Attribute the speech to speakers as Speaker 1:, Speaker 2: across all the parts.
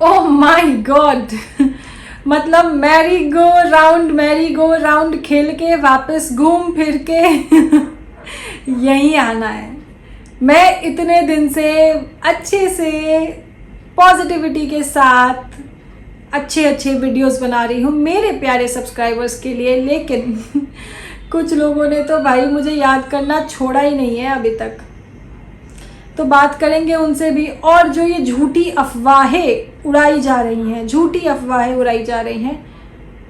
Speaker 1: Oh my God मतलब merry go round खेल के वापस घूम फिर के यहीं आना है। मैं इतने दिन से अच्छे से पॉजिटिविटी के साथ अच्छे अच्छे वीडियोस बना रही हूँ मेरे प्यारे सब्सक्राइबर्स के लिए, लेकिन कुछ लोगों ने तो भाई मुझे याद करना छोड़ा ही नहीं है अभी तक। तो बात करेंगे उनसे भी, और जो ये झूठी अफवाहें उड़ाई जा रही हैं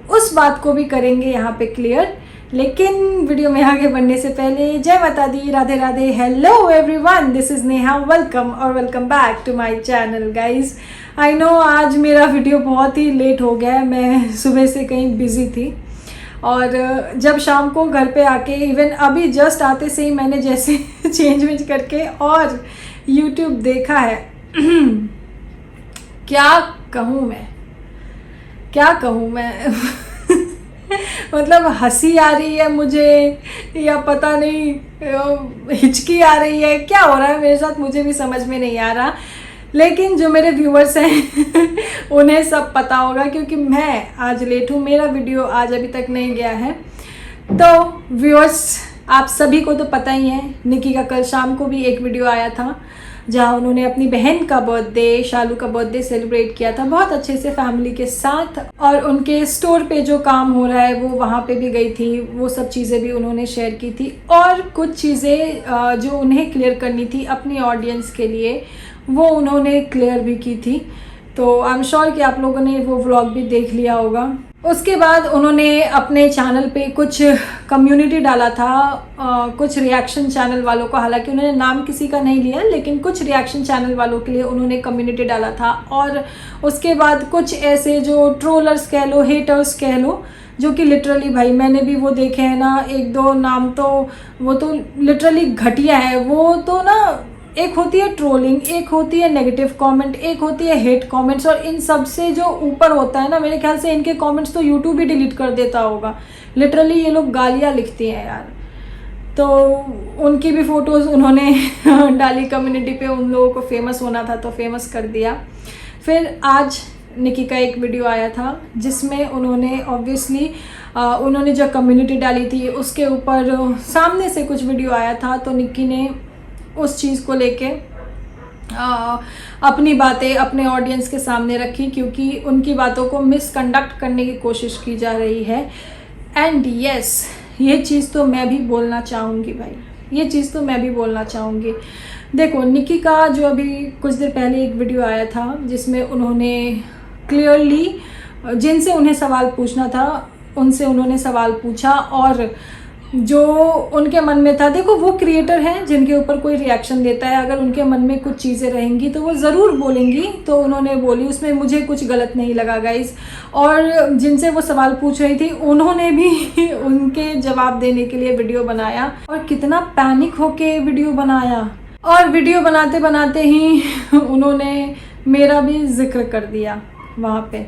Speaker 1: उस बात को भी करेंगे यहाँ पे क्लियर। लेकिन वीडियो में आगे बढ़ने से पहले जय माता दी, Radhe Radhe, hello everyone, this is Neha, welcome back to my channel guys. I know आज मेरा वीडियो बहुत ही लेट हो गया है, मैं सुबह से कहीं बिज़ी थी और जब शाम को घर पे आके इवन अभी जस्ट आते से ही मैंने जैसे चेंज करके और YouTube देखा है क्या कहूँ मैं मतलब हंसी आ रही है मुझे या पता नहीं हिचकी आ रही है, क्या हो रहा है मेरे साथ मुझे भी समझ में नहीं आ रहा। लेकिन जो मेरे व्यूअर्स हैं उन्हें सब पता होगा क्योंकि मैं आज लेट हूँ, मेरा वीडियो आज अभी तक नहीं गया है। तो व्यूअर्स आप सभी को तो पता ही है, निकी का कल शाम को भी एक वीडियो आया था जहाँ उन्होंने अपनी बहन का बर्थडे, शालू का बर्थडे सेलिब्रेट किया था बहुत अच्छे से फैमिली के साथ, और उनके स्टोर पे जो काम हो रहा है वो वहाँ पे भी गई थी, वो सब चीज़ें भी उन्होंने शेयर की थी और कुछ चीज़ें जो उन्हें क्लियर करनी थी अपनी ऑडियंस के लिए वो उन्होंने क्लियर भी की थी। तो आई एम श्योर कि आप लोगों ने वो व्लॉग भी देख लिया होगा। उसके बाद उन्होंने अपने चैनल पे कुछ कम्युनिटी डाला था, कुछ रिएक्शन चैनल वालों को, हालांकि उन्होंने नाम किसी का नहीं लिया लेकिन कुछ रिएक्शन चैनल वालों के लिए उन्होंने कम्युनिटी डाला था। और उसके बाद कुछ ऐसे जो ट्रोलर्स कह लो, हेटर्स कह लो, जो कि लिटरली भाई मैंने भी वो देखे हैं ना, एक दो नाम तो वो तो लिटरली घटिया है। वो तो ना एक होती है ट्रोलिंग, एक होती है नेगेटिव कमेंट, एक होती है हेट कमेंट्स, और इन सब से जो ऊपर होता है ना, मेरे ख्याल से इनके कमेंट्स तो यूट्यूब ही डिलीट कर देता होगा। लिटरली ये लोग गालियाँ लिखती हैं यार। तो उनकी भी फ़ोटोज़ उन्होंने डाली कम्युनिटी पे, उन लोगों को फेमस होना था तो फेमस कर दिया। फिर आज निकी का एक वीडियो आया था जिसमें उन्होंने ऑब्वियसली उन्होंने जो कम्युनिटी डाली थी उसके ऊपर सामने से कुछ वीडियो आया था, तो निकी ने उस चीज़ को लेके अपनी बातें अपने ऑडियंस के सामने रखी क्योंकि उनकी बातों को मिसकंडक्ट करने की कोशिश की जा रही है। एंड यस, ये चीज़ तो मैं भी बोलना चाहूँगी भाई, ये चीज़ तो मैं भी बोलना चाहूँगी। देखो निकी का जो अभी कुछ देर पहले एक वीडियो आया था जिसमें उन्होंने क्लियरली जिनसे उन्हें सवाल पूछना था उनसे उन्होंने सवाल पूछा और जो उनके मन में था, देखो वो क्रिएटर हैं जिनके ऊपर कोई रिएक्शन देता है, अगर उनके मन में कुछ चीज़ें रहेंगी तो वो ज़रूर बोलेंगी, तो उन्होंने बोली, उसमें मुझे कुछ गलत नहीं लगा गाइस। और जिनसे वो सवाल पूछ रही थी उन्होंने भी उनके जवाब देने के लिए वीडियो बनाया, और कितना पैनिक होके वीडियो बनाया, और वीडियो बनाते बनाते ही उन्होंने मेरा भी जिक्र कर दिया वहाँ पे।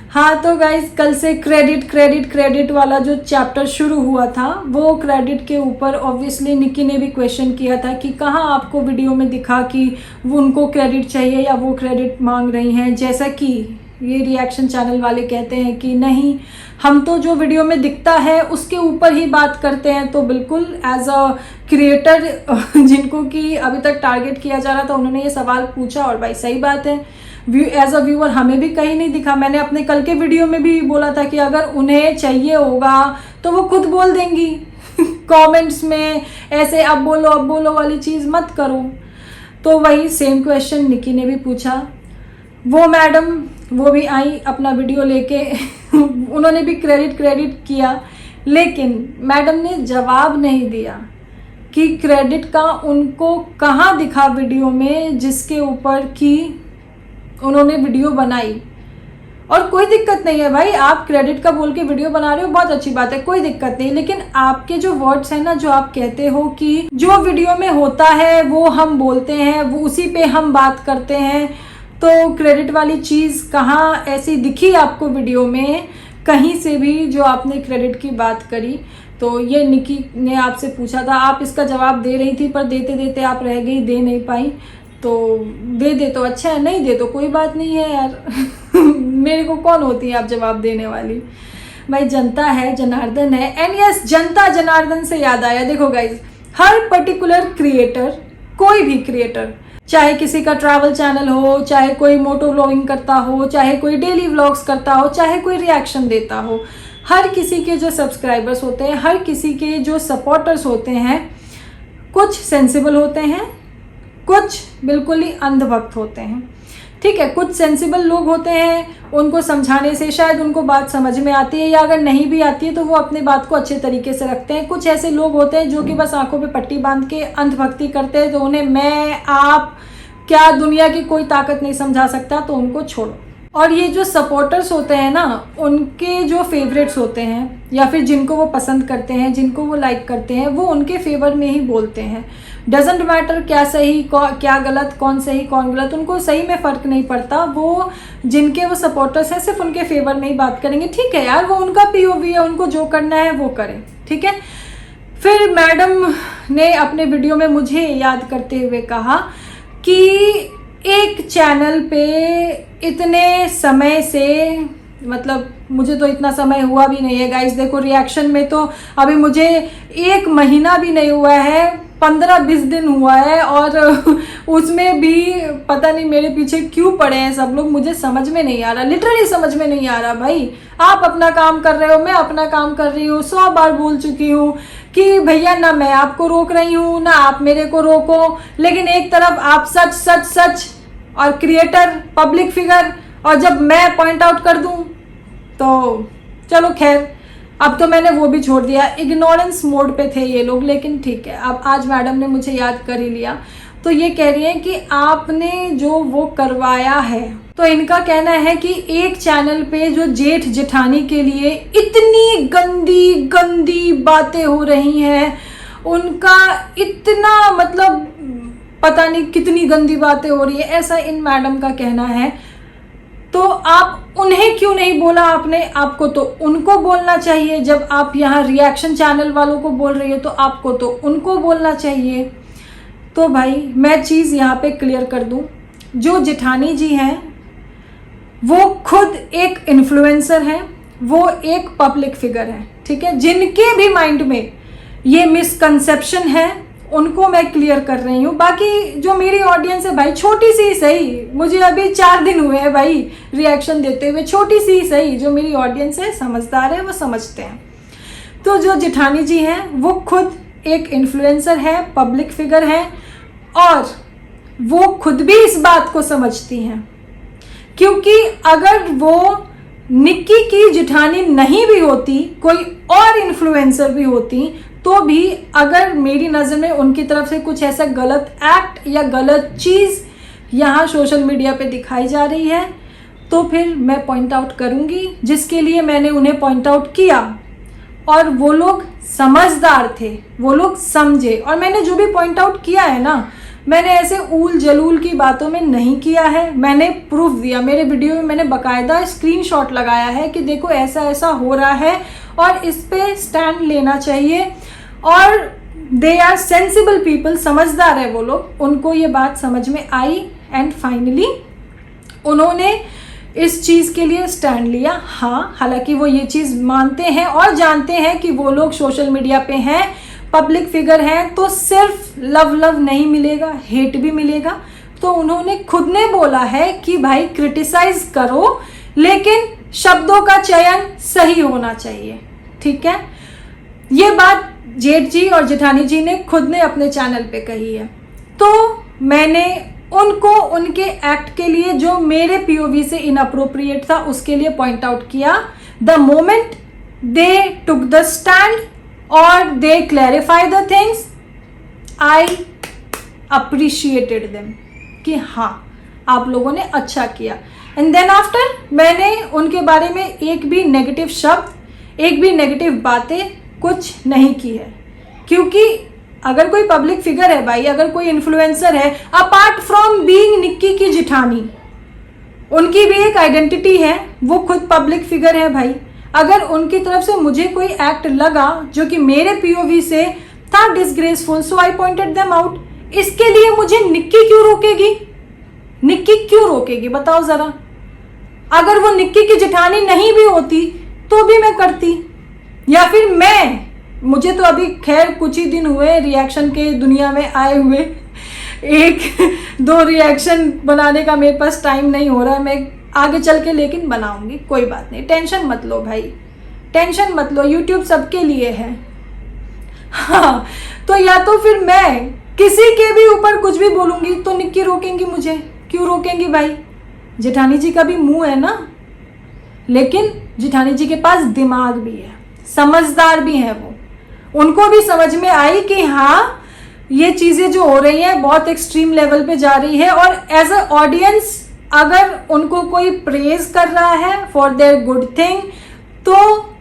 Speaker 1: हाँ तो गाइज कल से क्रेडिट वाला जो चैप्टर शुरू हुआ था, वो क्रेडिट के ऊपर ऑब्वियसली निकी ने भी क्वेश्चन किया था कि कहाँ आपको वीडियो में दिखा कि वो उनको क्रेडिट चाहिए या वो क्रेडिट मांग रही हैं, जैसा कि ये रिएक्शन चैनल वाले कहते हैं कि नहीं, हम तो जो वीडियो में दिखता है उसके ऊपर ही बात करते हैं। तो बिल्कुल एज अ क्रिएटर जिनको कि अभी तक टारगेट किया जा रहा था, उन्होंने ये सवाल पूछा, और भाई सही बात है, एज अ व्यूअर हमें भी कहीं नहीं दिखा। मैंने अपने कल के वीडियो में भी बोला था कि अगर उन्हें चाहिए होगा तो वो खुद बोल देंगी कमेंट्स में, ऐसे अब बोलो वाली चीज़ मत करो। तो वही सेम क्वेश्चन निकी ने भी पूछा। वो मैडम वो भी आई अपना वीडियो लेके उन्होंने भी क्रेडिट किया, लेकिन मैडम ने जवाब नहीं दिया कि क्रेडिट का उनको कहाँ दिखा वीडियो में जिसके ऊपर कि उन्होंने वीडियो बनाई। और कोई दिक्कत नहीं है भाई, आप क्रेडिट का बोल के वीडियो बना रहे हो, बहुत अच्छी बात है, कोई दिक्कत नहीं। लेकिन आपके जो वर्ड्स हैं ना, जो आप कहते हो कि जो वीडियो में होता है वो हम बोलते हैं, वो उसी पे हम बात करते हैं, तो क्रेडिट वाली चीज़ कहाँ ऐसी दिखी आपको वीडियो में कहीं से भी जो आपने क्रेडिट की बात करी। तो ये निकी ने आपसे पूछा था, आप इसका जवाब दे रही थी पर देते देते आप रह गई, दे नहीं पाई। तो दे दे तो अच्छा है, नहीं दे तो कोई बात नहीं है यार मेरे को कौन होती है आप जवाब देने वाली। भाई जनता है, जनार्दन है। एंड यस, जनता जनार्दन से याद आया, देखो गाइज, हर पर्टिकुलर क्रिएटर, कोई भी क्रिएटर, चाहे किसी का ट्रैवल चैनल हो, चाहे कोई मोटो व्लॉगिंग करता हो, चाहे कोई डेली व्लॉग्स करता हो, चाहे कोई रिएक्शन देता हो, हर किसी के जो सब्सक्राइबर्स होते हैं, हर किसी के जो सपोर्टर्स होते हैं, कुछ सेंसिबल होते हैं, कुछ बिल्कुल ही अंधभक्त होते हैं। ठीक है, कुछ सेंसिबल लोग होते हैं, उनको समझाने से शायद उनको बात समझ में आती है, या अगर नहीं भी आती है तो वो अपनी बात को अच्छे तरीके से रखते हैं। कुछ ऐसे लोग होते हैं जो कि बस आंखों पे पट्टी बांध के अंधभक्ति करते हैं, तो उन्हें मैं, आप, क्या दुनिया की कोई ताकत नहीं समझा सकता, तो उनको छोड़ो। और ये जो सपोर्टर्स होते हैं ना, उनके जो फेवरेट्स होते हैं, या फिर जिनको वो पसंद करते हैं, जिनको वो लाइक करते हैं, वो उनके फेवर में ही बोलते हैं। डजेंट मैटर क्या सही क्या गलत, कौन सही कौन गलत, उनको सही में फ़र्क नहीं पड़ता। वो जिनके वो सपोर्टर्स हैं सिर्फ उनके फेवर में ही बात करेंगे। ठीक है यार, वो उनका POV है, उनको जो करना है वो करें। ठीक है। फिर मैडम ने अपने वीडियो में मुझे याद करते हुए कहा कि एक चैनल पे इतने समय से, मतलब मुझे तो इतना समय हुआ भी नहीं है गाइस, देखो रिएक्शन में तो अभी मुझे 1 महीना भी नहीं हुआ है, 15-20 दिन हुआ है, और उसमें भी पता नहीं मेरे पीछे क्यों पड़े हैं सब लोग, मुझे समझ में नहीं आ रहा, लिटरली समझ में नहीं आ रहा। भाई आप अपना काम कर रहे हो, मैं अपना काम कर रही हूँ, 100 बार बोल चुकी हूँ कि भैया ना मैं आपको रोक रही हूँ ना आप मेरे को रोको, लेकिन एक तरफ आप सच सच सच और क्रिएटर, पब्लिक फिगर, और जब मैं पॉइंट आउट कर दूं तो चलो खैर, अब तो मैंने वो भी छोड़ दिया, इग्नोरेंस मोड पे थे ये लोग। लेकिन ठीक है, अब आज मैडम ने मुझे याद कर ही लिया, तो ये कह रही हैं कि आपने जो वो करवाया है, तो इनका कहना है कि एक चैनल पे जो जेठ जेठानी के लिए इतनी गंदी गंदी बातें हो रही हैं, उनका इतना मतलब पता नहीं कितनी गंदी बातें हो रही है, ऐसा इन मैडम का कहना है। तो आप उन्हें क्यों नहीं बोला आपने? आपको तो उनको बोलना चाहिए। जब आप यहाँ रिएक्शन चैनल वालों को बोल रही हो तो आपको तो उनको बोलना चाहिए। तो भाई मैं चीज़ यहाँ पे क्लियर कर दूँ, जो जेठानी जी हैं वो खुद एक इन्फ्लुएंसर हैं, वो एक पब्लिक फिगर हैं। ठीक है, जिनके भी माइंड में ये मिसकंसेप्शन है उनको मैं क्लियर कर रही हूँ। बाकी जो मेरी ऑडियंस है भाई, छोटी सी सही, मुझे अभी 4 दिन हुए हैं भाई रिएक्शन देते हुए, छोटी सी सही जो मेरी ऑडियंस है, समझदार है, वो समझते हैं। तो जो जेठानी जी हैं वो खुद एक इन्फ्लुएंसर है, पब्लिक फिगर है, और वो खुद भी इस बात को समझती हैं, क्योंकि अगर वो निक्की की जेठानी नहीं भी होती, कोई और इन्फ्लुएंसर भी होती, तो भी अगर मेरी नज़र में उनकी तरफ से कुछ ऐसा गलत एक्ट या गलत चीज़ यहाँ सोशल मीडिया पे दिखाई जा रही है, तो फिर मैं पॉइंट आउट करूँगी, जिसके लिए मैंने उन्हें पॉइंट आउट किया। और वो लोग समझदार थे, वो लोग समझे, और मैंने जो भी पॉइंट आउट किया है ना, मैंने ऐसे ऊल जलूल की बातों में नहीं किया है, मैंने प्रूफ दिया। मेरे वीडियो में मैंने बाकायदा स्क्रीनशॉट लगाया है कि देखो ऐसा ऐसा हो रहा है और इस पे स्टैंड लेना चाहिए। और दे आर सेंसिबल पीपल, समझदार है वो लोग, उनको ये बात समझ में आई, एंड फाइनली उन्होंने इस चीज़ के लिए स्टैंड लिया। हाँ, हालांकि वो ये चीज़ मानते हैं और जानते हैं कि वो लोग सोशल मीडिया पे हैं, पब्लिक फिगर हैं, तो सिर्फ लव नहीं मिलेगा, हेट भी मिलेगा। तो उन्होंने खुद ने बोला है कि भाई क्रिटिसाइज करो, लेकिन शब्दों का चयन सही होना चाहिए। ठीक है, ये बात जेठ जी और जेठानी जी ने खुद ने अपने चैनल पे कही है। तो मैंने उनको उनके एक्ट के लिए जो मेरे POV से इनअप्रोप्रिएट था उसके लिए पॉइंट आउट किया। The moment they took the stand और they clarify the things, I appreciated them कि हाँ आप लोगों ने अच्छा किया। एंड देन आफ्टर मैंने उनके बारे में एक भी नेगेटिव शब्द, एक भी नेगेटिव बातें कुछ नहीं की है, क्योंकि अगर कोई पब्लिक फिगर है भाई, अगर कोई इन्फ्लुएंसर है, अपार्ट फ्रॉम बीइंग निक्की की जेठानी, उनकी भी एक आइडेंटिटी है, वो खुद पब्लिक फिगर है भाई। अगर उनकी तरफ से मुझे कोई एक्ट लगा जो कि मेरे POV से था डिसग्रेसफुल, सो आई पॉइंटेड देम आउट। इसके लिए मुझे निक्की क्यों रोकेगी? निक्की क्यों रोकेगी बताओ जरा? अगर वो निक्की की जेठानी नहीं भी होती तो भी मैं करती, या फिर मुझे तो अभी खैर कुछ ही दिन हुए रिएक्शन के दुनिया में आए हुए, 1-2 रिएक्शन बनाने का मेरे पास टाइम नहीं हो रहा है। मैं आगे चल के लेकिन बनाऊंगी, कोई बात नहीं, टेंशन मत लो भाई, टेंशन मत लो, यूट्यूब सबके लिए है। हाँ, तो या तो फिर मैं किसी के भी ऊपर कुछ भी बोलूंगी तो निक्की रोकेंगी मुझे। क्यों रोकेंगी भाई? जेठानी जी का भी मुंह है ना, लेकिन जेठानी जी के पास दिमाग भी है, समझदार भी है वो। उनको भी समझ में आई कि हाँ ये चीज़ें जो हो रही हैं बहुत एक्सट्रीम लेवल पे जा रही है, और एज अ ऑडियंस अगर उनको कोई प्रेज कर रहा है फॉर देयर गुड थिंग, तो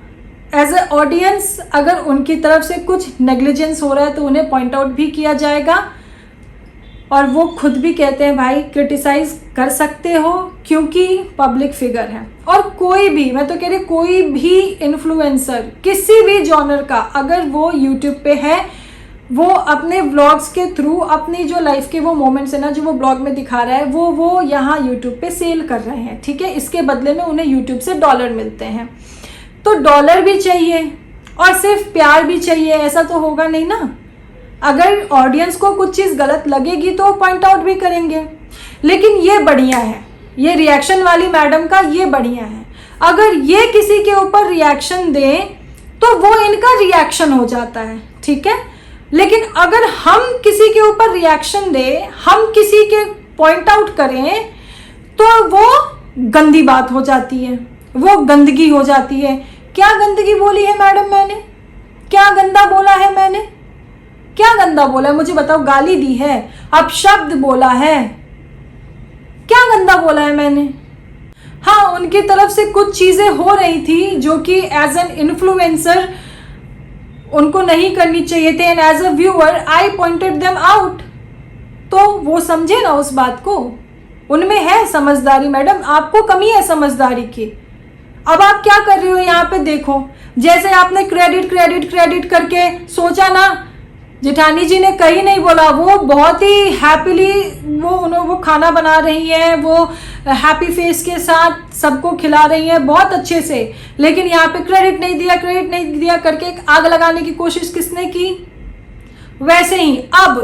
Speaker 1: एज अ ऑडियंस अगर उनकी तरफ से कुछ नेग्लिजेंस हो रहा है तो उन्हें पॉइंट आउट भी किया जाएगा। और वो खुद भी कहते हैं भाई क्रिटिसाइज कर सकते हो क्योंकि पब्लिक फिगर है। और कोई भी, मैं तो कह रही कोई भी इन्फ्लुएंसर किसी भी जॉनर का अगर वो यूट्यूब पे है, वो अपने व्लॉग्स के थ्रू अपनी जो लाइफ के वो मोमेंट्स है ना जो वो ब्लॉग में दिखा रहा है वो यहाँ यूट्यूब पे सेल कर रहे हैं, ठीक है। इसके बदले में उन्हें यूट्यूब से डॉलर मिलते हैं, तो डॉलर भी चाहिए और सिर्फ प्यार भी चाहिए, ऐसा तो होगा नहीं ना। अगर ऑडियंस को कुछ चीज़ गलत लगेगी तो पॉइंट आउट भी करेंगे। लेकिन ये बढ़िया है, ये रिएक्शन वाली मैडम का ये बढ़िया है, अगर ये किसी के ऊपर रिएक्शन दें तो वो इनका रिएक्शन हो जाता है, ठीक है। लेकिन अगर हम किसी के ऊपर रिएक्शन दें, हम किसी के पॉइंट आउट करें, तो वो गंदी बात हो जाती है, वो गंदगी हो जाती है। क्या गंदगी बोली है मैडम मैंने? क्या गंदा बोला है मैंने? क्या गंदा बोला है मुझे बताओ? गाली दी है, अपशब्द बोला है, क्या गंदा बोला है मैंने? हाँ, उनकी तरफ से कुछ चीजें हो रही थी जो कि एज एन इन्फ्लुएंसर उनको नहीं करनी चाहिए थे, and as a viewer I pointed them out. तो वो समझे ना उस बात को, उनमें है समझदारी। मैडम आपको कमी है समझदारी की। अब आप क्या कर रहे हो यहाँ पे देखो, जैसे आपने क्रेडिट करके सोचा ना, जेठानी जी ने कहीं नहीं बोला, वो बहुत ही हैप्पीली वो खाना बना रही हैं, वो हैप्पी फेस के साथ सबको खिला रही हैं बहुत अच्छे से। लेकिन यहाँ पे क्रेडिट नहीं दिया करके एक आग लगाने की कोशिश किसने की? वैसे ही अब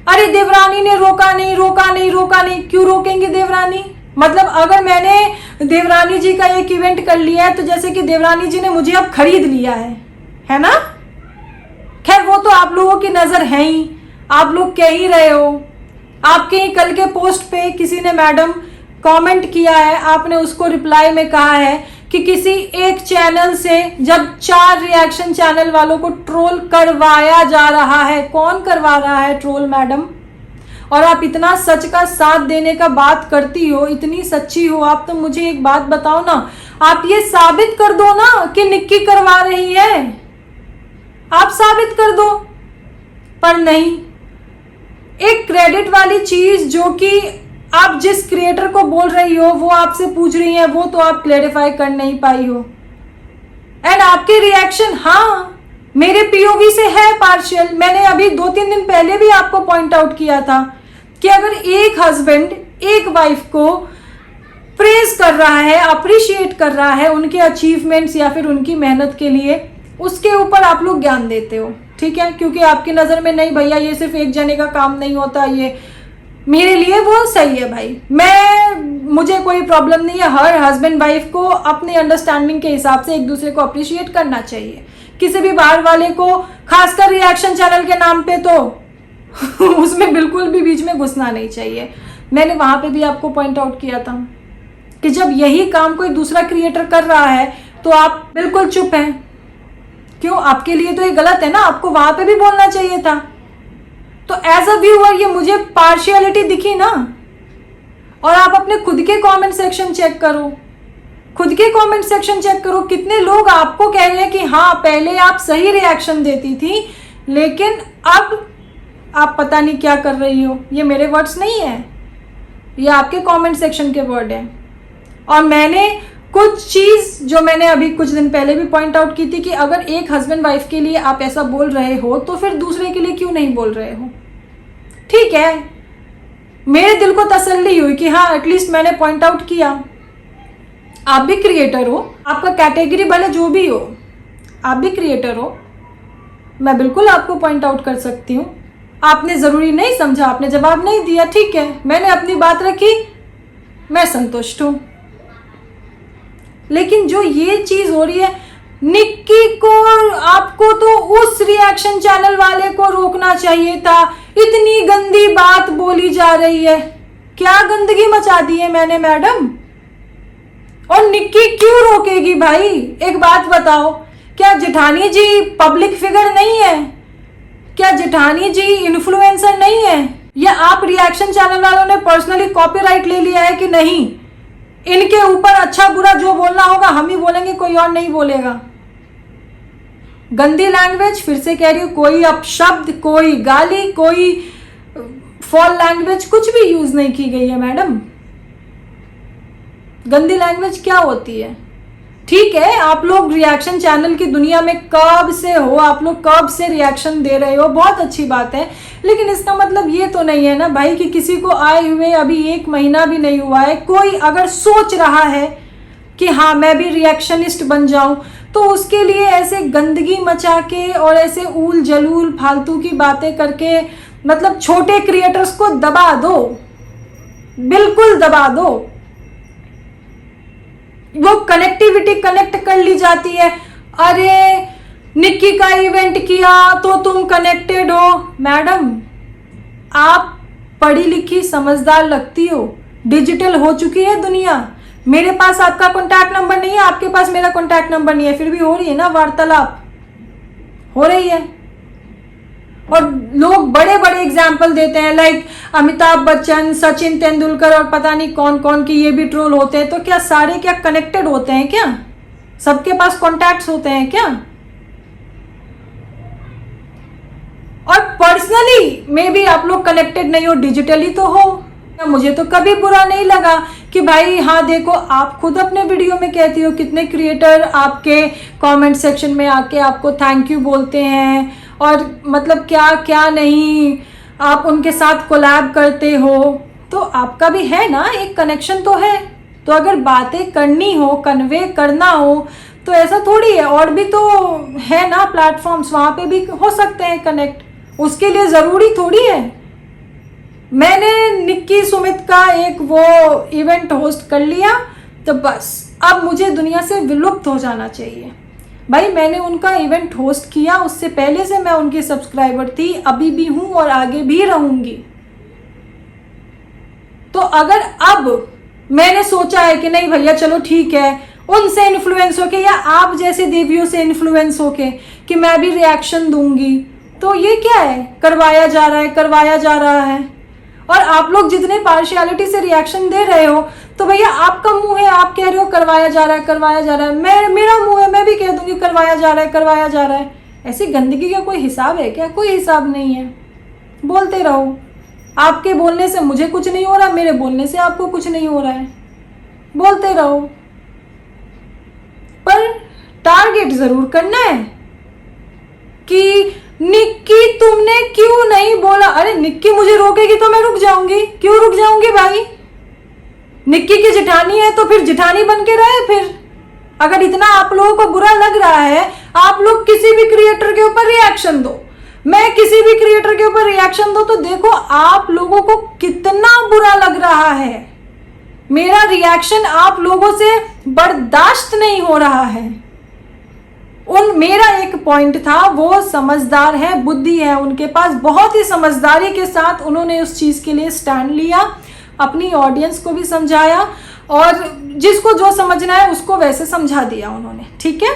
Speaker 1: अरे देवरानी ने रोका नहीं, क्यों रोकेंगे देवरानी? मतलब अगर मैंने देवरानी जी का एक इवेंट कर लिया है तो जैसे कि देवरानी जी ने मुझे अब खरीद लिया है ना। खैर वो तो आप लोगों की नज़र है ही, आप लोग कह ही रहे हो। आपके ही कल के पोस्ट पे किसी ने मैडम कमेंट किया है, आपने उसको रिप्लाई में कहा है कि किसी एक चैनल से जब 4 रिएक्शन चैनल वालों को ट्रोल करवाया जा रहा है। कौन करवा रहा है ट्रोल मैडम? और आप इतना सच का साथ देने का बात करती हो, इतनी सच्ची हो आप, तो मुझे एक बात बताओ ना, आप ये साबित कर दो ना कि निक्की करवा रही है, आप साबित कर दो। पर नहीं, एक क्रेडिट वाली चीज जो कि आप जिस क्रिएटर को बोल रही हो वो आपसे पूछ रही है, वो तो आप क्लेरिफाई कर नहीं पाई हो। एंड आपके रिएक्शन हाँ मेरे पीओवी से है पार्शियल। मैंने अभी 2-3 दिन पहले भी आपको पॉइंट आउट किया था कि अगर एक हस्बैंड एक वाइफ को प्रेज कर रहा है, अप्रिशिएट कर रहा है उनके अचीवमेंट्स या फिर उनकी मेहनत के लिए, उसके ऊपर आप लोग ज्ञान देते हो, ठीक है, क्योंकि आपकी नज़र में नहीं भैया ये सिर्फ एक जने का काम नहीं होता, ये मेरे लिए वो सही है भाई। मुझे कोई प्रॉब्लम नहीं है, हर हस्बैंड वाइफ को अपने अंडरस्टैंडिंग के हिसाब से एक दूसरे को अप्रिशिएट करना चाहिए। किसी भी बाहर वाले को, खासकर रिएक्शन चैनल के नाम पे, तो उसमें बिल्कुल भी बीच में घुसना नहीं चाहिए। मैंने वहाँ पे भी आपको पॉइंट आउट किया था कि जब यही काम कोई दूसरा क्रिएटर कर रहा है तो आप बिल्कुल चुप हैं। क्यों? आपके लिए तो ये गलत है ना, आपको वहाँ पे भी बोलना चाहिए था। तो एज अ व्यूअर ये मुझे पार्शियलिटी दिखी ना। और आप अपने खुद के कमेंट सेक्शन चेक करो, कितने लोग आपको कह रहे हैं कि हाँ पहले आप सही रिएक्शन देती थी लेकिन अब आप पता नहीं क्या कर रही हो। ये मेरे वर्ड्स नहीं है, ये आपके कमेंट सेक्शन के वर्ड हैं। और मैंने कुछ चीज़ जो मैंने अभी कुछ दिन पहले भी पॉइंट आउट की थी कि अगर एक हस्बैंड वाइफ के लिए आप ऐसा बोल रहे हो तो फिर दूसरे के लिए क्यों नहीं बोल रहे हो, ठीक है, मेरे दिल को तसल्ली हुई कि हाँ एटलीस्ट मैंने पॉइंट आउट किया। आप भी क्रिएटर हो, आपका कैटेगरी भले जो भी हो, आप भी क्रिएटर हो, मैं बिल्कुल आपको पॉइंट आउट कर सकती हूँ। आपने ज़रूरी नहीं समझा, आपने जवाब नहीं दिया, ठीक है, मैंने अपनी बात रखी, मैं संतुष्ट हूँ। लेकिन जो ये चीज़ हो रही है, निक्की को, आपको तो उस रिएक्शन चैनल वाले को रोकना चाहिए था। इतनी गंदी बात बोली जा रही है, क्या गंदगी मचा दी है मैंने मैडम? और निक्की क्यों रोकेगी भाई? एक बात बताओ, क्या जेठानी जी पब्लिक फिगर नहीं है? क्या जेठानी जी इन्फ्लुएंसर नहीं है? या आप रिएक्शन चैनल वालों ने पर्सनली कॉपीराइट ले लिया है कि नहीं, इनके ऊपर अच्छा बुरा जो बोलना होगा हम ही बोलेंगे, कोई और नहीं बोलेगा? गंदी लैंग्वेज, फिर से कह रही हूँ, कोई अपशब्द, कोई गाली, कोई फॉल लैंग्वेज कुछ भी यूज नहीं की गई है मैडम। गंदी लैंग्वेज क्या होती है? ठीक है, आप लोग रिएक्शन चैनल की दुनिया में कब से हो, आप लोग कब से रिएक्शन दे रहे हो, बहुत अच्छी बात है, लेकिन इसका मतलब ये तो नहीं है ना भाई कि किसी को आए हुए अभी 1 महीना भी नहीं हुआ है, कोई अगर सोच रहा है कि हाँ मैं भी रिएक्शनिस्ट बन जाऊं, तो उसके लिए ऐसे गंदगी मचा के और ऐसे ऊल जलूल फालतू की बातें करके, मतलब छोटे क्रिएटर्स को दबा दो, बिल्कुल दबा दो। वो कनेक्टिविटी कनेक्ट कर ली जाती है, अरे निक्की का इवेंट किया तो तुम कनेक्टेड हो। मैडम, आप पढ़ी लिखी समझदार लगती हो, डिजिटल हो चुकी है दुनिया, मेरे पास आपका कॉन्टैक्ट नंबर नहीं है, आपके पास मेरा कॉन्टैक्ट नंबर नहीं है, फिर भी हो रही है ना वार्तालाप, हो रही है। और लोग बड़े बड़े एग्जाम्पल देते हैं, लाइक अमिताभ बच्चन, सचिन तेंदुलकर और पता नहीं कौन कौन की ये भी ट्रोल होते हैं। तो क्या सारे क्या कनेक्टेड होते हैं क्या? सबके पास कॉन्टैक्ट्स होते हैं क्या? और पर्सनली मे बी आप लोग कनेक्टेड नहीं हो, डिजिटली तो हो। मुझे तो कभी बुरा नहीं लगा कि भाई हाँ देखो, आप खुद अपने वीडियो में कहती हो, कितने क्रिएटर आपके कमेंट सेक्शन में आके आपको थैंक यू बोलते हैं, और मतलब क्या क्या नहीं, आप उनके साथ कोलैब करते हो, तो आपका भी है ना एक कनेक्शन तो है। तो अगर बातें करनी हो, कन्वे करना हो, तो ऐसा थोड़ी है, और भी तो है ना प्लेटफॉर्म्स, वहाँ पे भी हो सकते हैं कनेक्ट, उसके लिए ज़रूरी थोड़ी है। मैंने निक्की सुमित का एक वो इवेंट होस्ट कर लिया, तो बस अब मुझे दुनिया से विलुप्त हो जाना चाहिए। भाई मैंने उनका इवेंट होस्ट किया, उससे पहले से मैं उनकी सब्सक्राइबर थी, अभी भी हूँ और आगे भी रहूंगी। तो अगर अब मैंने सोचा है कि नहीं भैया चलो ठीक है, उनसे इन्फ्लुएंस होके या आप जैसे देवियों से इन्फ्लुएंस होके कि मैं भी रिएक्शन दूंगी, तो ये क्या है, करवाया जा रहा है, करवाया जा रहा है। और आप लोग जितने पार्शियलिटी से रिएक्शन दे रहे हो, तो भैया आपका मुंह है, आप कह रहे हो करवाया जा रहा है, करवाया जा रहा है, मेरा मुंह है, मैं भी कह दूंगी करवाया जा रहा है, करवाया जा रहा है। ऐसी गंदगी का कोई हिसाब है क्या? कोई हिसाब नहीं है। बोलते रहो, आपके बोलने से मुझे कुछ नहीं हो रहा, मेरे बोलने से आपको कुछ नहीं हो रहा है, बोलते रहो, पर टारगेट जरूर करना है कि निक्की तुमने क्यों नहीं बोला। अरे निक्की मुझे रोकेगी तो मैं रुक जाऊंगी, क्यों रुक जाऊंगी भाई? निक्की की जेठानी है तो फिर जेठानी बन के रहे। फिर अगर इतना आप लोगों को बुरा लग रहा है, आप लोग किसी भी क्रिएटर के ऊपर रिएक्शन दो, मैं किसी भी क्रिएटर के ऊपर रिएक्शन दो, तो देखो आप लोगों को कितना बुरा लग रहा है। मेरा रिएक्शन आप लोगों से बर्दाश्त नहीं हो रहा है। मेरा एक पॉइंट था, वो समझदार है, बुद्धि है उनके पास, बहुत ही समझदारी के साथ उन्होंने उस चीज के लिए स्टैंड लिया, अपनी ऑडियंस को भी समझाया, और जिसको जो समझना है उसको वैसे समझा दिया उन्होंने, ठीक है।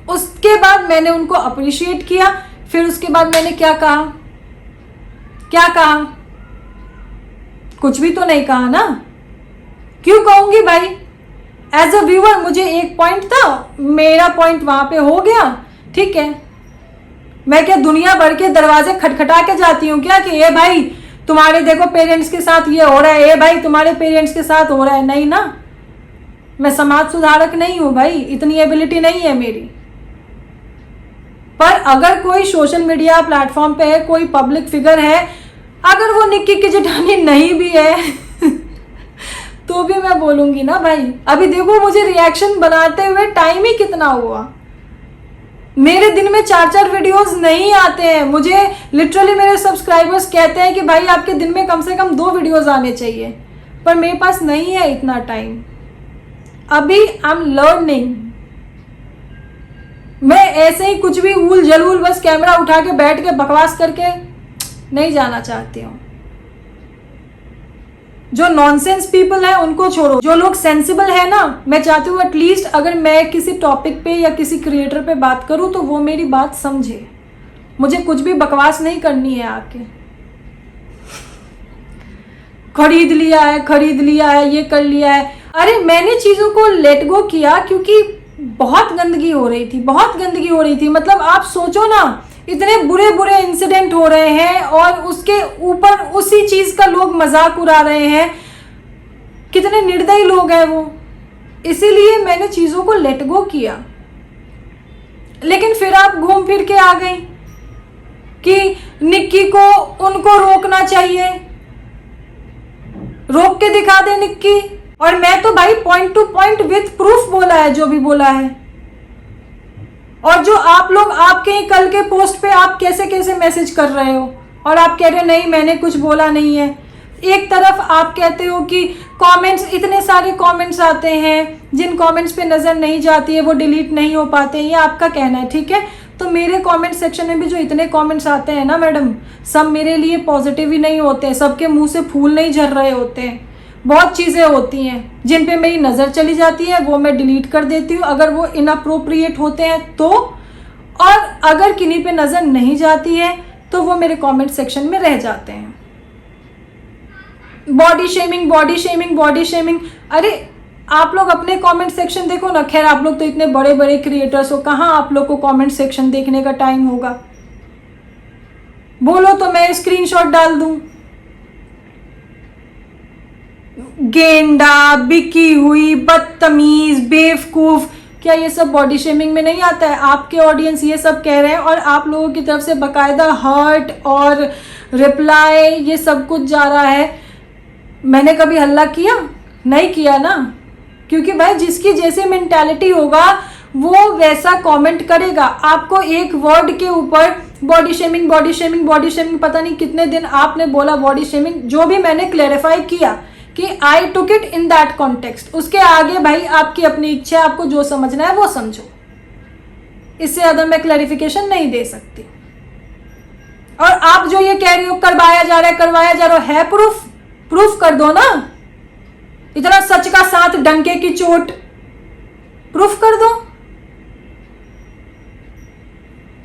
Speaker 1: उसके बाद मैंने उनको अप्रिशिएट किया। फिर उसके बाद मैंने क्या कहा? क्या कहा? कुछ भी तो नहीं कहा ना। क्यों कहूंगी भाई? एज अ व्यूअर मुझे एक पॉइंट था, मेरा पॉइंट वहां पे हो गया, ठीक है। मैं क्या दुनिया भर के दरवाजे खटखटा के जाती हूँ क्या कि ये भाई तुम्हारे देखो पेरेंट्स के साथ ये हो रहा है, ये भाई तुम्हारे पेरेंट्स के साथ हो रहा है? नहीं ना, मैं समाज सुधारक नहीं हूँ भाई, इतनी एबिलिटी नहीं है मेरी। पर अगर कोई सोशल मीडिया प्लेटफॉर्म पे है, कोई पब्लिक फिगर है, अगर वो निक्की की जेठानी नहीं भी है तो भी मैं बोलूंगी ना भाई। अभी देखो मुझे रिएक्शन बनाते हुए टाइम ही कितना हुआ, मेरे दिन में 4-4 वीडियोस नहीं आते हैं। मुझे लिटरली मेरे सब्सक्राइबर्स कहते हैं कि भाई आपके दिन में कम से कम 2 वीडियोस आने चाहिए, पर मेरे पास नहीं है इतना टाइम। अभी आई एम लर्निंग। मैं ऐसे ही कुछ भी ऊल जलूल बस कैमरा उठा के बैठ के बकवास करके नहीं जाना चाहती हूँ। जो नॉनसेंस पीपल है उनको छोड़ो, जो लोग सेंसिबल है ना, मैं चाहती हूँ एटलीस्ट अगर मैं किसी टॉपिक पे या किसी क्रिएटर पे बात करूँ तो वो मेरी बात समझे। मुझे कुछ भी बकवास नहीं करनी है आके खरीद लिया है, ये कर लिया है। अरे मैंने चीज़ों को लेट गो किया क्योंकि बहुत गंदगी हो रही थी। मतलब आप सोचो ना, इतने बुरे बुरे इंसिडेंट हो रहे हैं और उसके ऊपर उसी चीज़ का लोग मजाक उड़ा रहे हैं। कितने निर्दयी लोग हैं वो। इसीलिए मैंने चीज़ों को लेट गो किया। लेकिन फिर आप घूम फिर के आ गई कि निक्की को उनको रोकना चाहिए, रोक के दिखा दे निक्की। और मैं तो भाई point two point with proof बोला है जो भी बोला है। और जो आप लोग आपके ही कल के पोस्ट पे आप कैसे कैसे मैसेज कर रहे हो और आप कह रहे हो नहीं मैंने कुछ बोला नहीं है। एक तरफ आप कहते हो कि कमेंट्स, इतने सारे कमेंट्स आते हैं, जिन कमेंट्स पे नज़र नहीं जाती है वो डिलीट नहीं हो पाते, ये आपका कहना है, ठीक है। तो मेरे कमेंट सेक्शन में भी जो इतने कमेंट्स आते हैं ना मैडम, सब मेरे लिए पॉजिटिव ही नहीं होते, सबके मुंह से फूल नहीं झर रहे होते हैं। बहुत चीज़ें होती हैं जिन पे मेरी नज़र चली जाती है, वो मैं डिलीट कर देती हूँ अगर वो इनअप्रोप्रिएट होते हैं तो। और अगर किन्हीं पे नज़र नहीं जाती है तो वो मेरे कमेंट सेक्शन में रह जाते हैं। Body shaming. अरे आप लोग अपने कमेंट सेक्शन देखो ना। खैर आप लोग तो इतने बड़े बड़े क्रिएटर्स हो, कहाँ आप लोग को कमेंट सेक्शन देखने का टाइम होगा। बोलो तो मैं स्क्रीनशॉट डाल दूं। गेंडा, बिकी हुई, बदतमीज, बेवकूफ, क्या ये सब बॉडी शेमिंग में नहीं आता है? आपके ऑडियंस ये सब कह रहे हैं और आप लोगों की तरफ से बकायदा हर्ट और रिप्लाई ये सब कुछ जा रहा है। मैंने कभी हल्ला किया? नहीं किया ना, क्योंकि भाई जिसकी जैसी मेंटालिटी होगा वो वैसा कमेंट करेगा। आपको एक वर्ड के ऊपर बॉडी शेमिंग पता नहीं कितने दिन आपने बोला बॉडी शेमिंग, जो भी मैंने क्लेरिफाई किया कि I took it in that context. उसके आगे भाई आपकी अपनी इच्छा, आपको जो समझना है वो समझो। इससे ज्यादा मैं क्लैरिफिकेशन नहीं दे सकती। और आप जो ये कह रही हो करवाया जा रहा है प्रूफ कर दो ना। इतना सच का साथ डंके की चोट, प्रूफ कर दो।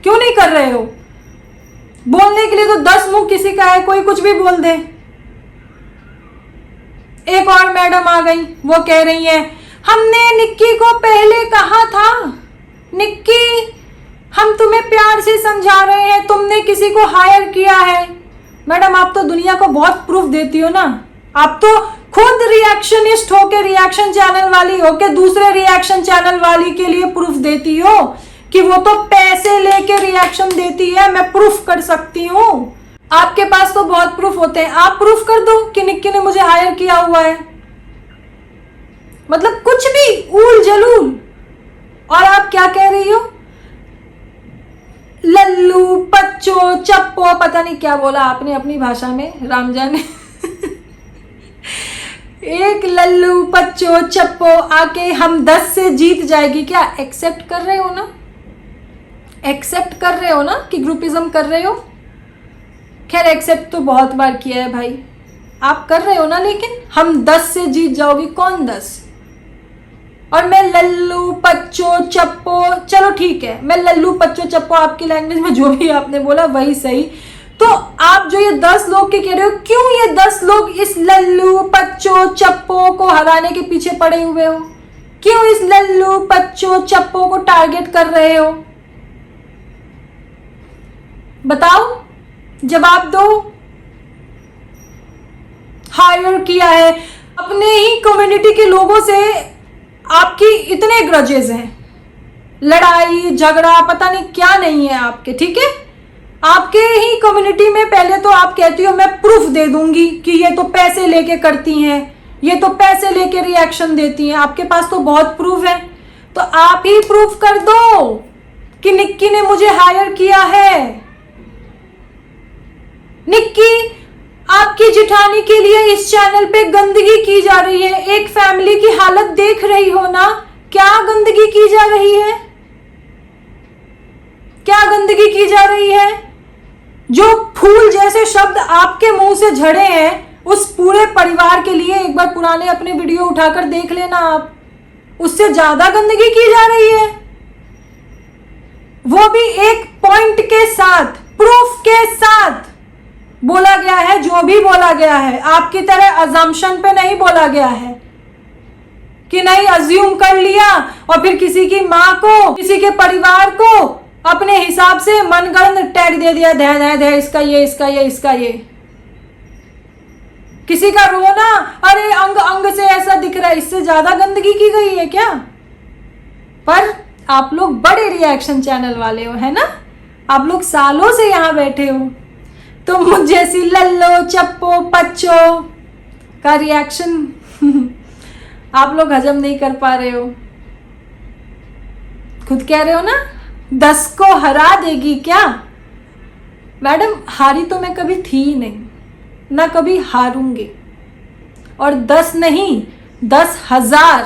Speaker 1: क्यों नहीं कर रहे हो? बोलने के लिए तो 10 मुंह किसी का है, कोई कुछ भी बोल दे। एक और मैडम आ गई, वो कह रही है हमने निक्की को पहले कहा था, निक्की हम तुम्हें प्यार से समझा रहे हैं, तुमने किसी को हायर किया है। मैडम आप तो दुनिया को बहुत प्रूफ देती हो ना। आप तो खुद रिएक्शनिस्ट होके, रिएक्शन चैनल वाली होके दूसरे रिएक्शन चैनल वाली के लिए प्रूफ देती हो कि वो तो पैसे लेके रिएक्शन देती है, मैं प्रूफ कर सकती हूँ। आपके पास तो बहुत प्रूफ होते हैं, आप प्रूफ कर दो कि निक्की ने मुझे हायर किया हुआ है। मतलब कुछ भी ऊल जलूल। और आप क्या कह रही हो? लल्लू पच्चो चप्पो, पता नहीं क्या बोला आपने अपनी भाषा में, राम जाने। एक लल्लू पच्चो चप्पो आके हम 10 से जीत जाएगी, क्या एक्सेप्ट कर रहे हो ना? एक्सेप्ट कर रहे हो ना कि ग्रुपिज्म कर रहे हो? खैर एक्सेप्ट तो बहुत बार किया है भाई, आप कर रहे हो ना। लेकिन हम 10 से जीत जाओगी, कौन 10? और मैं लल्लू पच्चो चप्पो, चलो ठीक है, मैं लल्लू पच्चो चप्पो आपकी लैंग्वेज में जो भी आपने बोला वही सही। तो आप जो ये 10 लोग के कह रहे हो, क्यों ये 10 लोग इस लल्लू पच्चो चप्पो को हराने के पीछे पड़े हुए हो? क्यों इस लल्लू पच्चो चप्पो को टारगेट कर रहे हो? बताओ, जवाब दो। हायर किया है, अपने ही कम्युनिटी के लोगों से आपकी इतने ग्रजेस हैं, लड़ाई झगड़ा पता नहीं क्या नहीं है आपके, ठीक है। आपके ही कम्युनिटी में पहले तो आप कहती हो मैं प्रूफ दे दूंगी कि ये तो पैसे लेके करती हैं, ये तो पैसे लेके रिएक्शन देती हैं, आपके पास तो बहुत प्रूफ है, तो आप ही प्रूफ कर दो कि निक्की ने मुझे हायर किया है। निक्की, आपकी जिठानी के लिए इस चैनल पे गंदगी की जा रही है, एक फैमिली की हालत देख रही हो ना, क्या गंदगी की जा रही है, क्या गंदगी की जा रही है। जो फूल जैसे शब्द आपके मुंह से झड़े हैं उस पूरे परिवार के लिए एक बार पुराने अपने वीडियो उठाकर देख लेना आप, उससे ज्यादा गंदगी की जा रही है, वो भी एक पॉइंट के साथ, प्रूफ के साथ बोला गया है। जो भी बोला गया है आपकी तरह अजम्पशन पे नहीं बोला गया है कि नहीं अज्यूम कर लिया और फिर किसी की माँ को, किसी के परिवार को अपने हिसाब से मनगढ़ंत टैग दे दिया, धै धै धै इसका ये, इसका ये, इसका ये। किसी का रोना, अरे अंग अंग से ऐसा दिख रहा है, इससे ज्यादा गंदगी की गई है क्या। पर आप लोग बड़े रिएक्शन चैनल वाले हो, है ना, आप लोग सालों से यहां बैठे हो, तो मुझ जैसी लल्लो चप्पो पच्चो का रिएक्शन आप लोग हजम नहीं कर पा रहे हो। खुद कह रहे हो ना 10 को हरा देगी क्या। मैडम, हारी तो मैं कभी थी ही नहीं, ना कभी हारूंगी, और 10 नहीं 10,000,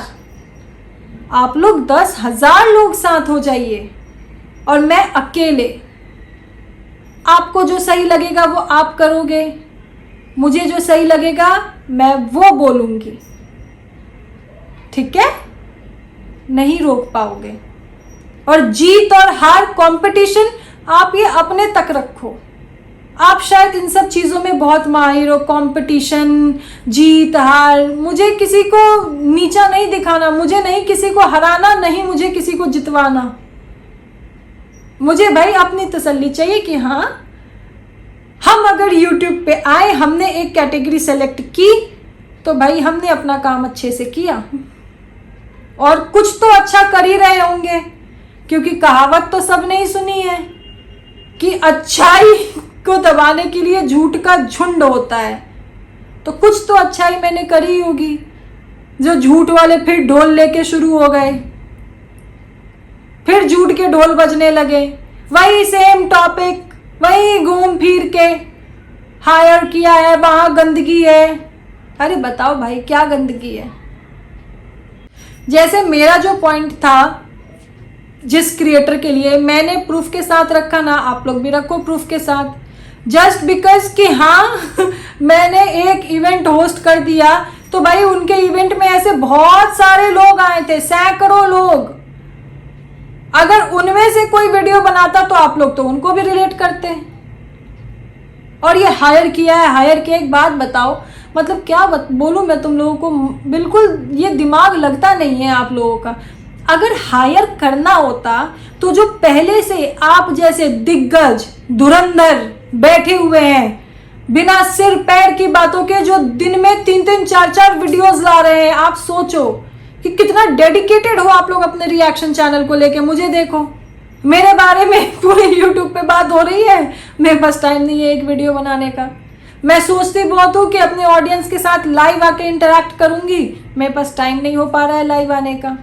Speaker 1: आप लोग 10,000 लोग साथ हो जाइए और मैं अकेले। आपको जो सही लगेगा वो आप करोगे, मुझे जो सही लगेगा मैं वो बोलूंगी, ठीक है। नहीं रोक पाओगे। और जीत और हार कंपटीशन आप ये अपने तक रखो। आप शायद इन सब चीज़ों में बहुत माहिर हो, कंपटीशन, जीत हार। मुझे किसी को नीचा नहीं दिखाना, मुझे नहीं किसी को हराना, नहीं मुझे किसी को जितवाना। मुझे भाई अपनी तसल्ली चाहिए कि हाँ, हम अगर YouTube पे आए, हमने एक कैटेगरी सेलेक्ट की, तो भाई हमने अपना काम अच्छे से किया और कुछ तो अच्छा कर ही रहे होंगे, क्योंकि कहावत तो सबने ही सुनी है कि अच्छाई को दबाने के लिए झूठ का झुंड होता है। तो कुछ तो अच्छाई मैंने करी होगी, जो झूठ वाले फिर ढोल लेके शुरू हो गए, फिर झूठ के ढोल बजने लगे, वही सेम टॉपिक, वही घूम फिर के हायर किया है, वहां गंदगी है। अरे बताओ भाई क्या गंदगी है। जैसे मेरा जो पॉइंट था जिस क्रिएटर के लिए, मैंने प्रूफ के साथ रखा ना, आप लोग भी रखो प्रूफ के साथ। जस्ट बिकॉज कि हाँ मैंने एक इवेंट होस्ट कर दिया, तो भाई उनके इवेंट में ऐसे बहुत सारे लोग आए थे, सैकड़ों लोग। अगर उनमें से कोई वीडियो बनाता तो आप लोग तो उनको भी रिलेट करते। और ये हायर किया है, हायर किया, एक बात बताओ, मतलब क्या बोलूं मैं तुम लोगों को, बिल्कुल ये दिमाग लगता नहीं है आप लोगों का। अगर हायर करना होता तो जो पहले से आप जैसे दिग्गज धुरंधर बैठे हुए हैं, बिना सिर पैर की बातों के, जो दिन में 3-3 4-4 वीडियोस ला रहे हैं, आप सोचो कि कितना डेडिकेटेड हो आप लोग अपने रिएक्शन चैनल को लेके। मुझे देखो, मेरे बारे में पूरे यूट्यूब पे बात हो रही है, मेरे पास टाइम नहीं है एक वीडियो बनाने का। मैं सोचती बहुत हूँ कि अपने ऑडियंस के साथ लाइव आके इंटरेक्ट करूंगी, मेरे पास टाइम नहीं हो पा रहा है लाइव आने का।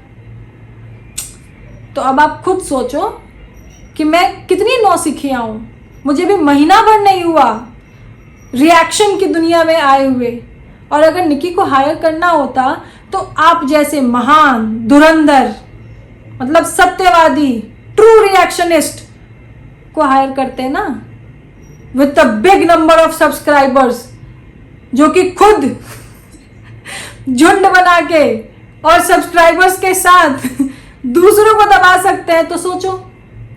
Speaker 1: तो अब आप खुद सोचो कि मैं कितनी नौसिखिया हूं। मुझे भी महीना भर नहीं हुआ रिएक्शन की दुनिया में आए हुए, और अगर निक्की को हायर करना होता तो आप जैसे महान धुरंधर, मतलब सत्यवादी, ट्रू रिएक्शनिस्ट को हायर करते ना, with the big number of subscribers, जो कि खुद झुंड बना के और सब्सक्राइबर्स के साथ दूसरों को दबा सकते हैं। तो सोचो,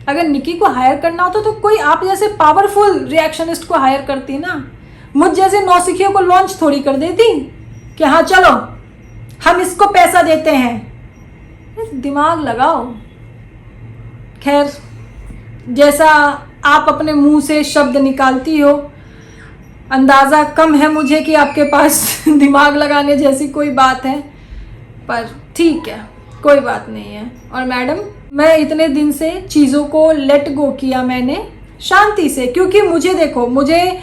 Speaker 1: अगर निक्की को हायर करना होता तो कोई आप जैसे पावरफुल रिएक्शनिस्ट को हायर करती ना, मुझ जैसे नौसिखियों को लॉन्च थोड़ी कर देती कि हाँ चलो हम इसको पैसा देते हैं। दिमाग लगाओ। खैर, जैसा आप अपने मुंह से शब्द निकालती हो, अंदाज़ा कम है मुझे कि आपके पास दिमाग लगाने जैसी कोई बात है, पर ठीक है, कोई बात नहीं है। और मैडम, मैं इतने दिन से चीज़ों को लेट गो किया मैंने शांति से, क्योंकि मुझे देखो, मुझे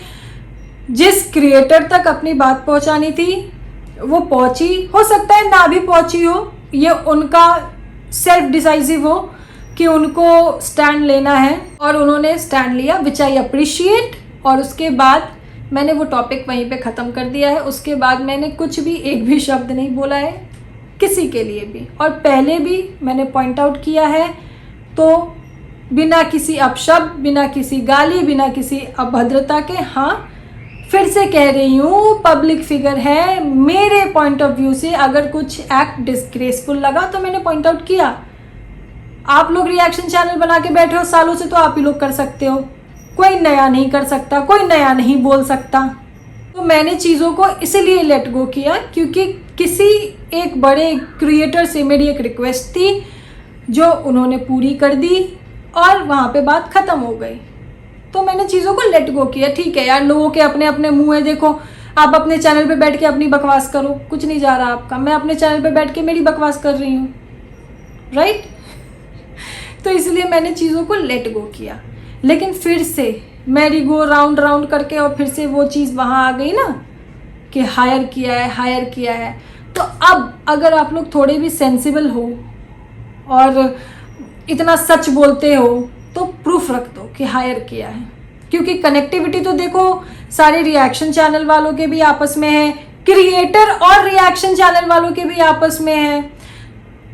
Speaker 1: जिस क्रिएटर तक अपनी बात पहुंचानी थी वो पहुंची, हो सकता है ना भी पहुंची हो, ये उनका सेल्फ डिसाइसिव हो कि उनको स्टैंड लेना है, और उन्होंने स्टैंड लिया, विच आई अप्रिशिएट। और उसके बाद मैंने वो टॉपिक वहीं पे ख़त्म कर दिया है। उसके बाद मैंने कुछ भी, एक भी शब्द नहीं बोला है किसी के लिए भी, और पहले भी मैंने पॉइंट आउट किया है, तो बिना किसी अपशब्द, बिना किसी गाली, बिना किसी अभद्रता के, हाँ फिर से कह रही हूँ, पब्लिक फिगर है, मेरे पॉइंट ऑफ व्यू से अगर कुछ एक्ट डिस्ग्रेसफुल लगा तो मैंने पॉइंट आउट किया। आप लोग रिएक्शन चैनल बना के बैठे हो सालों से, तो आप ही लोग कर सकते हो, कोई नया नहीं कर सकता, कोई नया नहीं बोल सकता। तो मैंने चीज़ों को इसलिए लेट गो किया क्योंकि किसी एक बड़े क्रिएटर से मेरी एक रिक्वेस्ट थी जो उन्होंने पूरी कर दी और वहाँ पे बात ख़त्म हो गई। तो मैंने चीज़ों को लेट गो किया। ठीक है यार, लोगों के अपने अपने मुँह है, देखो आप अपने चैनल पे बैठ के अपनी बकवास करो, कुछ नहीं जा रहा आपका, मैं अपने चैनल पे बैठ के मेरी बकवास कर रही हूँ, राइट। तो इसलिए मैंने चीज़ों को लेट गो किया। लेकिन फिर से मैरी गो राउंड राउंड करके और फिर से वो चीज़ वहाँ आ गई ना कि हायर किया है। तो अब अगर आप लोग थोड़े भी सेंसिबल हो और इतना सच बोलते हो तो प्रूफ रख दो कि हायर किया है, क्योंकि कनेक्टिविटी तो देखो सारे रिएक्शन चैनल वालों के भी आपस में है, क्रिएटर और रिएक्शन चैनल वालों के भी आपस में है।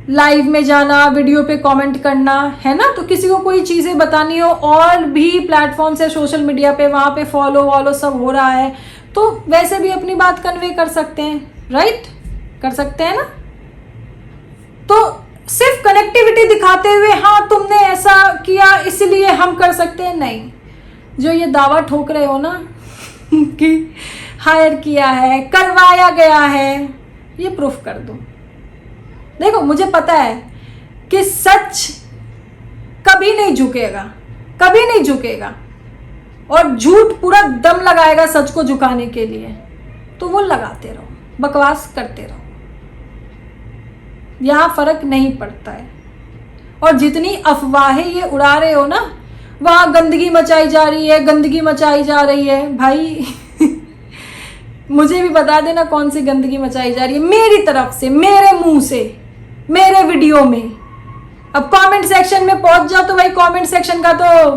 Speaker 1: लाइव में जाना, वीडियो पे कमेंट करना, है ना। तो किसी को कोई चीज़ें बतानी हो और भी प्लेटफॉर्म्स है सोशल मीडिया पे, वहाँ पे फॉलो वॉलो सब हो रहा है, तो वैसे भी अपनी बात कन्वे कर सकते हैं, राइट, कर सकते हैं ना। तो सिर्फ कनेक्टिविटी दिखाते हुए हाँ तुमने ऐसा किया इसलिए हम कर सकते हैं, नहीं। जो ये दावा ठोक रहे हो ना कि हायर किया है, करवाया गया है, ये प्रूफ कर दो। देखो मुझे पता है कि सच कभी नहीं झुकेगा, कभी नहीं झुकेगा, और झूठ पूरा दम लगाएगा सच को झुकाने के लिए, तो वो लगाते रहो, बकवास करते रहो, यहाँ फर्क नहीं पड़ता है। और जितनी अफवाहें ये उड़ा रहे हो ना, वहाँ गंदगी मचाई जा रही है, गंदगी मचाई जा रही है, भाई मुझे भी बता देना कौन सी गंदगी मचाई जा रही है मेरी तरफ से, मेरे मुंह से, मेरे वीडियो में। अब कमेंट सेक्शन में पहुंच जाओ तो भाई कमेंट सेक्शन का तो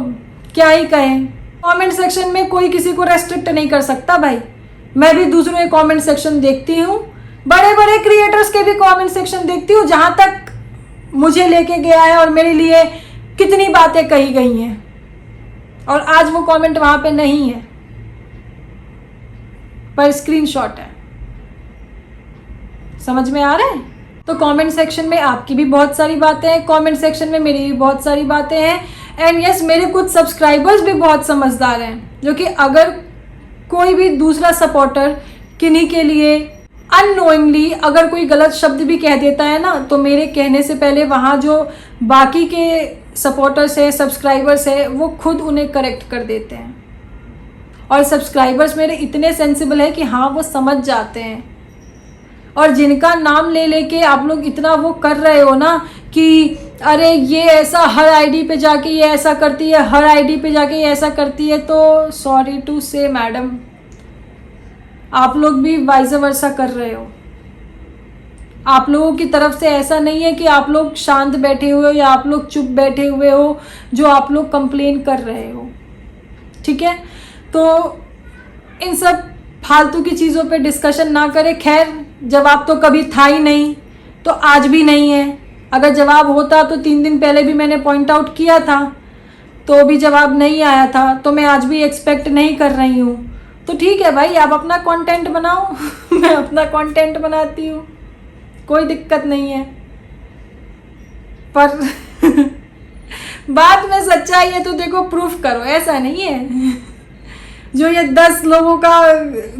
Speaker 1: क्या ही कहें। कमेंट सेक्शन में कोई किसी को रेस्ट्रिक्ट नहीं कर सकता भाई। मैं भी दूसरों के कमेंट सेक्शन देखती हूँ, बड़े बड़े क्रिएटर्स के भी कमेंट सेक्शन देखती हूँ, जहाँ तक मुझे लेके गया है और मेरे लिए कितनी बातें कही गई हैं, और आज वो कमेंट वहाँ पे नहीं है पर स्क्रीनशॉट है। समझ में आ रहा है। तो कमेंट सेक्शन में आपकी भी बहुत सारी बातें हैं, कमेंट सेक्शन में मेरी भी बहुत सारी बातें हैं, एंड यस मेरे कुछ सब्सक्राइबर्स भी बहुत समझदार हैं, जो कि अगर कोई भी दूसरा सपोर्टर किन्हीं के लिए अननोइंगली अगर कोई गलत शब्द भी कह देता है ना, तो मेरे कहने से पहले वहाँ जो बाकी के सपोर्टर्स है, सब्सक्राइबर्स है, वो खुद उन्हें करेक्ट कर देते हैं। और सब्सक्राइबर्स मेरे इतने सेंसिबल है कि हाँ वो समझ जाते हैं। और जिनका नाम ले लेके आप लोग इतना वो कर रहे हो ना कि अरे ये ऐसा हर आईडी पे जाके ये ऐसा करती है, हर आईडी पे जाके ये ऐसा करती है, तो सॉरी टू से मैडम, आप लोग भी वाइस वर्सा कर रहे हो। आप लोगों की तरफ से ऐसा नहीं है कि आप लोग शांत बैठे हुए हो या आप लोग चुप बैठे हुए हो जो आप लोग कंप्लेन कर रहे हो, ठीक है। तो इन सब फालतू की चीज़ों पे डिस्कशन ना करें। खैर जवाब तो कभी था ही नहीं, तो आज भी नहीं है। अगर जवाब होता तो 3 दिन पहले भी मैंने पॉइंट आउट किया था, तो भी जवाब नहीं आया था, तो मैं आज भी एक्सपेक्ट नहीं कर रही हूँ। तो ठीक है भाई, आप अपना कंटेंट बनाओ मैं अपना कंटेंट बनाती हूँ, कोई दिक्कत नहीं है। पर बात में सच्चाई है तो देखो प्रूफ करो, ऐसा नहीं है जो ये 10 लोगों का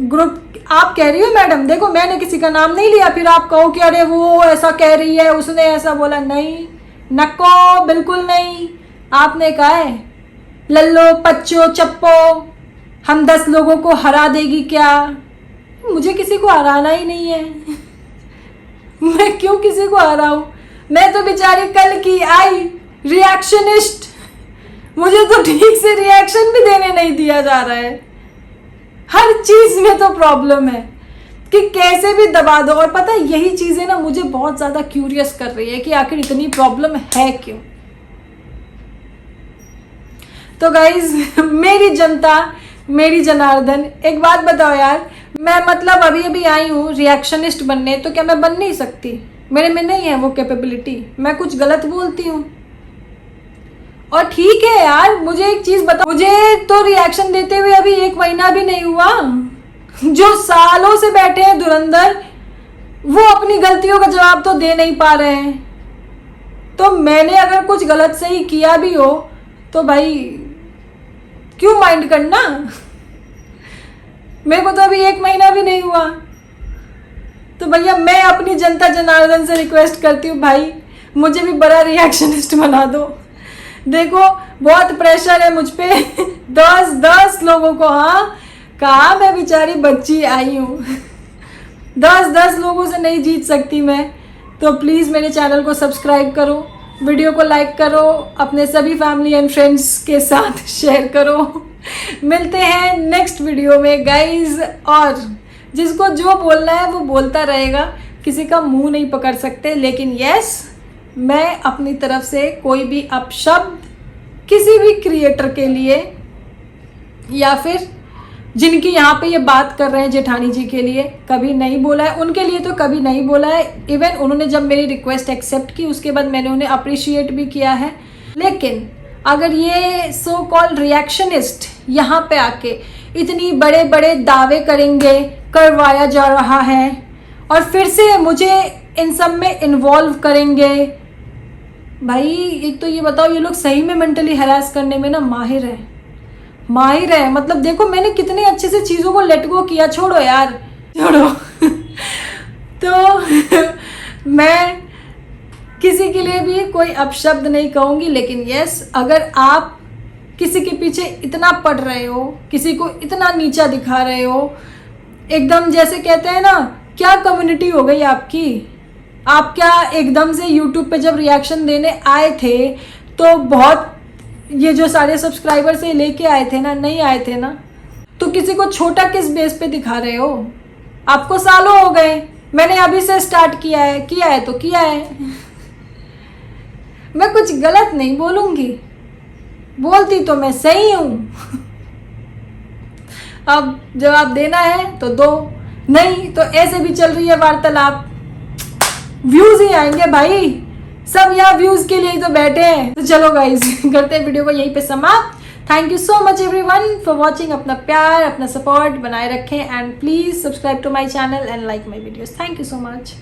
Speaker 1: ग्रुप आप कह रही हो मैडम, देखो मैंने किसी का नाम नहीं लिया, फिर आप कहो कि अरे वो ऐसा कह रही है, उसने ऐसा बोला। नहीं नको, बिल्कुल नहीं। आपने कहा है लल्लो पच्चो चप्पो हम 10 लोगों को हरा देगी क्या? मुझे किसी को हराना ही नहीं है मैं क्यों किसी को हराऊं? मैं तो बेचारी कल की आई रिएक्शनिस्ट, मुझे तो ठीक से रिएक्शन भी देने नहीं दिया जा रहा है। हर चीज में तो प्रॉब्लम है कि कैसे भी दबा दो। और पता है यही चीजें ना मुझे बहुत ज्यादा क्यूरियस कर रही है कि आखिर इतनी प्रॉब्लम है क्यों। तो गाइज मेरी जनता, मेरी जनार्दन, एक बात बताओ यार, मैं मतलब अभी अभी आई हूँ रिएक्शनिस्ट बनने, तो क्या मैं बन नहीं सकती? मेरे में नहीं है वो कैपेबिलिटी? मैं कुछ गलत बोलती हूँ? और ठीक है यार, मुझे एक चीज बताओ, मुझे तो रिएक्शन देते हुए अभी 1 महीना भी नहीं हुआ। जो सालों से बैठे हैं धुरंधर, वो अपनी गलतियों का जवाब तो दे नहीं पा रहे हैं। तो मैंने अगर कुछ गलत सही किया भी हो तो भाई क्यों माइंड करना? मेरे को तो अभी 1 महीना भी नहीं हुआ। तो भैया मैं अपनी जनता जनार्दन से रिक्वेस्ट करती हूँ, भाई मुझे भी बड़ा रिएक्शनिस्ट बना दो। देखो बहुत प्रेशर है मुझ पे 10 लोगों को, हाँ कहा मैं बेचारी बच्ची आई हूँ 10 लोगों से नहीं जीत सकती मैं। तो प्लीज़ मेरे चैनल को सब्सक्राइब करो, वीडियो को लाइक करो, अपने सभी फैमिली एंड फ्रेंड्स के साथ शेयर करो। मिलते हैं नेक्स्ट वीडियो में गाइज, और जिसको जो बोलना है वो बोलता रहेगा, किसी का मुंह नहीं पकड़ सकते। लेकिन यस, मैं अपनी तरफ से कोई भी अपशब्द किसी भी क्रिएटर के लिए, या फिर जिनकी यहाँ पे ये बात कर रहे हैं जेठानी जी के लिए, कभी नहीं बोला है। उनके लिए तो कभी नहीं बोला है। इवन उन्होंने जब मेरी रिक्वेस्ट एक्सेप्ट की उसके बाद मैंने उन्हें अप्रिशिएट भी किया है। लेकिन अगर ये सो कॉल्ड रिएक्शनिस्ट यहाँ पे आके इतनी बड़े बड़े दावे करेंगे, करवाया जा रहा है, और फिर से मुझे इन सब में इन्वॉल्व करेंगे, भाई एक तो ये बताओ, ये लोग सही में मेंटली हैरास करने में ना माहिर है। मतलब देखो मैंने कितने अच्छे से चीज़ों को लेट गो किया। छोड़ो यार, छोड़ो तो मैं किसी के लिए भी कोई अपशब्द नहीं कहूँगी। लेकिन यस, अगर आप किसी के पीछे इतना पड़ रहे हो, किसी को इतना नीचा दिखा रहे हो, एकदम जैसे कहते हैं ना, क्या कम्युनिटी हो गई आपकी? आप क्या एकदम से यूट्यूब पे जब रिएक्शन देने आए थे तो बहुत ये जो सारे सब्सक्राइबर से लेके आए थे ना, नहीं आए थे ना, तो किसी को छोटा किस बेस पे दिखा रहे हो? आपको सालों हो गए, मैंने अभी से स्टार्ट किया है तो किया है। मैं कुछ गलत नहीं बोलूंगी, बोलती तो मैं सही हूँ। अब जवाब देना है तो दो, नहीं तो ऐसे भी चल रही है वार्तालाप, व्यूज ही आएंगे भाई, सब यहाँ व्यूज के लिए ही तो बैठे हैं। तो चलो गाइज करते हैं वीडियो को यहीं पे समाप्त। Thank you so much everyone for watching. अपना प्यार, अपना सपोर्ट बनाए रखें, and please subscribe to my channel and like my videos. Thank you so much.